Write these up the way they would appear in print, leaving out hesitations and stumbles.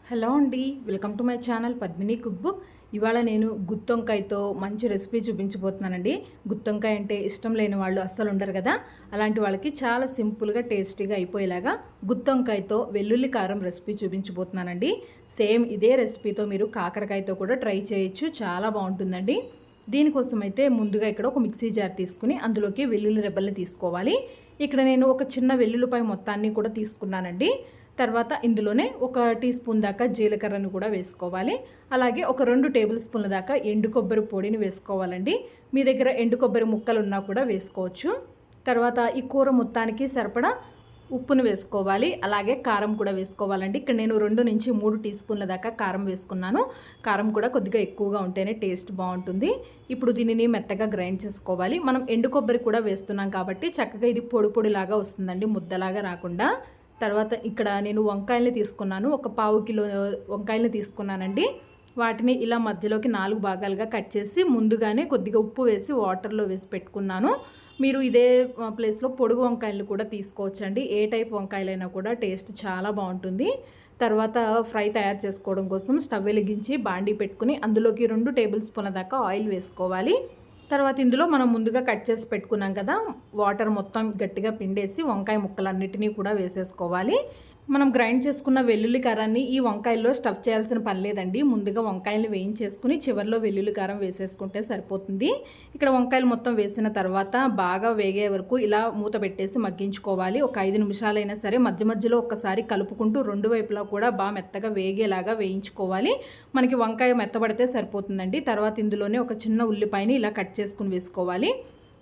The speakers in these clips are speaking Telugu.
హలో అండి, welcome to my channel Padmini cook book. ఇవాళ నేను గుత్తొంకాయతో మంచి రెసిపీ చూపించబోతున్నానండి. గుత్తొంకాయ అంటే ఇష్టం లేని వాళ్ళు అస్సలు ఉండరు కదా. అలాంటి వాళ్ళకి చాలా సింపుల్గా టేస్టీగా అయిపోయేలాగా గుత్తొంకాయతో వెల్లుల్లి కారం రెసిపీ చూపించబోతున్నానండి. సేమ్ ఇదే రెసిపీతో మీరు కాకరకాయతో కూడా ట్రై చేయొచ్చు, చాలా బాగుంటుందండి. దీనికోసం అయితే ముందుగా ఇక్కడ ఒక మిక్సీ జార్ తీసుకుని అందులోకి వెల్లుల్లి రెబ్బల్ని తీసుకోవాలి. ఇక్కడ నేను ఒక చిన్న వెల్లుల్లిపాయ మొత్తాన్ని కూడా తీసుకున్నానండి. తర్వాత ఇందులోనే ఒక టీ స్పూన్ దాకా జీలకర్రను కూడా వేసుకోవాలి. అలాగే ఒక 2 టేబుల్ స్పూన్ల దాకా ఎండు కొబ్బరి పొడిని వేసుకోవాలండి. మీ దగ్గర ఎండు కొబ్బరి ముక్కలు ఉన్నా కూడా వేసుకోవచ్చు. తర్వాత ఈ కూర మొత్తానికి సరిపడా ఉప్పును వేసుకోవాలి. అలాగే కారం కూడా వేసుకోవాలండి. ఇక్కడ నేను 2 నుంచి 3 టీ స్పూన్ల దాకా కారం వేసుకున్నాను. కారం కూడా కొద్దిగా ఎక్కువగా ఉంటేనే టేస్ట్ బాగుంటుంది. ఇప్పుడు దీనిని మెత్తగా గ్రైండ్ చేసుకోవాలి. మనం ఎండు కొబ్బరి కూడా వేస్తున్నాం కాబట్టి చక్కగా ఇది పొడి పొడిలాగా వస్తుందండి, ముద్దలాగా రాకుండా. తర్వాత ఇక్కడ నేను వంకాయల్ని తీసుకున్నాను. ఒక పావు కిలో వంకాయల్ని తీసుకున్నానండి. వాటిని ఇలా మధ్యలోకి 4 భాగాలుగా కట్ చేసి ముందుగానే కొద్దిగా ఉప్పు వేసి వాటర్లో వేసి పెట్టుకున్నాను. మీరు ఇదే ప్లేస్లో పొడుగు వంకాయలు కూడా తీసుకోవచ్చండి. ఏ టైప్ వంకాయలైనా కూడా టేస్ట్ చాలా బాగుంటుంది. తర్వాత ఫ్రై తయారు చేసుకోవడం కోసం స్టవ్ వెలిగించి బాండీ పెట్టుకుని అందులోకి 2 టేబుల్ స్పూన్ల దాకా ఆయిల్ వేసుకోవాలి. తర్వాత ఇందులో మనం ముందుగా కట్ చేసి పెట్టుకున్నాం కదా, వాటర్ మొత్తం గట్టిగా పిండేసి వంకాయ ముక్కలన్నిటినీ కూడా వేసేసుకోవాలి. మనం గ్రైండ్ చేసుకున్న వెల్లుల్లి కారాన్ని ఈ వంకాయల్లో స్టఫ్ చేయాల్సిన పని లేదండి. ముందుగా వంకాయలు వేయించేసుకుని చివరిలో వెల్లుల్లి కారం వేసేసుకుంటే సరిపోతుంది. ఇక్కడ వంకాయలు మొత్తం వేసిన తర్వాత బాగా వేగే వరకు ఇలా మూత పెట్టేసి మగ్గించుకోవాలి. ఒక 5 నిమిషాలైనా సరే మధ్య మధ్యలో ఒక్కసారి కలుపుకుంటూ 2 వైపులా కూడా బాగా మెత్తగా వేగేలాగా వేయించుకోవాలి. మనకి వంకాయ మెత్తబడితే సరిపోతుందండి. తర్వాత ఇందులోనే ఒక చిన్న ఉల్లిపాయని ఇలా కట్ చేసుకుని వేసుకోవాలి.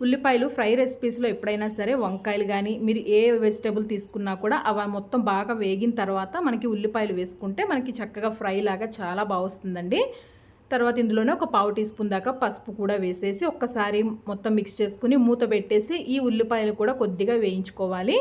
ఉల్లిపాయలు ఫ్రై రెసిపీస్లో ఎప్పుడైనా సరే వంకాయలు కానీ మీరు ఏ వెజిటేబుల్ తీసుకున్నా కూడా అవి మొత్తం బాగా వేగిన తర్వాత మనకి ఉల్లిపాయలు వేసుకుంటే మనకి చక్కగా ఫ్రై లాగా చాలా బాగా వస్తుందండి. తర్వాత ఇందులోనే ఒక పావు టీ స్పూన్ దాకా పసుపు కూడా వేసేసి ఒక్కసారి మొత్తం మిక్స్ చేసుకుని మూత పెట్టేసి ఈ ఉల్లిపాయలు కూడా కొద్దిగా వేయించుకోవాలి.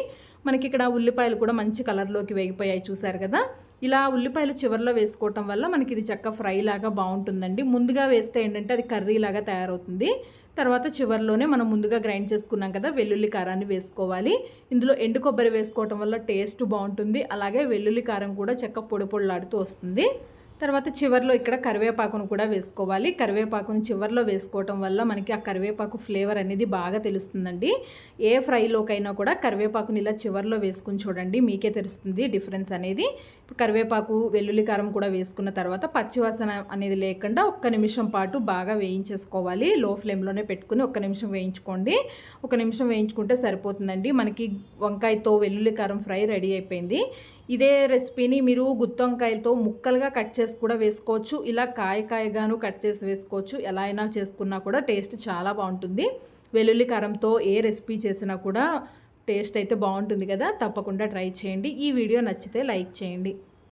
మనకి ఇక్కడ ఉల్లిపాయలు కూడా మంచి కలర్లోకి వేగిపోయాయి, చూసారు కదా. ఇలా ఉల్లిపాయలు చివరిలో వేసుకోవటం వల్ల మనకి ఇది చక్క ఫ్రై లాగా బాగుంటుందండి. ముందుగా వేస్తే ఏంటంటే అది కర్రీ లాగా తయారవుతుంది. తర్వాత చివరిలోనే మనం ముందుగా గ్రైండ్ చేసుకున్నాం కదా వెల్లుల్లి కారాన్ని వేసుకోవాలి. ఇందులో ఎండు కొబ్బరి వేసుకోవటం వల్ల టేస్ట్ బాగుంటుంది. అలాగే వెల్లుల్లి కారం కూడా చక్క పొడి పొడిలాడుతూ వస్తుంది. తర్వాత చివరిలో ఇక్కడ కరివేపాకును కూడా వేసుకోవాలి. కరివేపాకును చివరిలో వేసుకోవటం వల్ల మనకి ఆ కరివేపాకు ఫ్లేవర్ అనేది బాగా తెలుస్తుందండి. ఏ ఫ్రైలోకైనా కూడా కరివేపాకుని ఇలా చివరిలో వేసుకుని చూడండి, మీకే తెలుస్తుంది డిఫరెన్స్ అనేది. కరివేపాకు వెల్లుల్లి కారం కూడా వేసుకున్న తర్వాత పచ్చివాసన అనేది లేకుండా 1 నిమిషం పాటు బాగా వేయించేసుకోవాలి. లో ఫ్లేమ్లోనే పెట్టుకుని 1 నిమిషం వేయించుకోండి. 1 నిమిషం వేయించుకుంటే సరిపోతుందండి. మనకి వంకాయతో వెల్లుల్లి కారం ఫ్రై రెడీ అయిపోయింది. ఇదే రెసిపీని మీరు గుత్తొంకాయలతో ముక్కలుగా కట్ చేసి కూడా వేసుకోవచ్చు. ఇలా కాయగాను కట్ చేసి వేసుకోవచ్చు. ఎలా అయినా చేసుకున్నా కూడా టేస్ట్ చాలా బాగుంటుంది. వెల్లుల్లి కారంతో ఏ రెసిపీ చేసినా కూడా టేస్ట్ అయితే బాగుంటుంది కదా. తప్పకుండా ట్రై చేయండి. ఈ వీడియో నచ్చితే లైక్ చేయండి.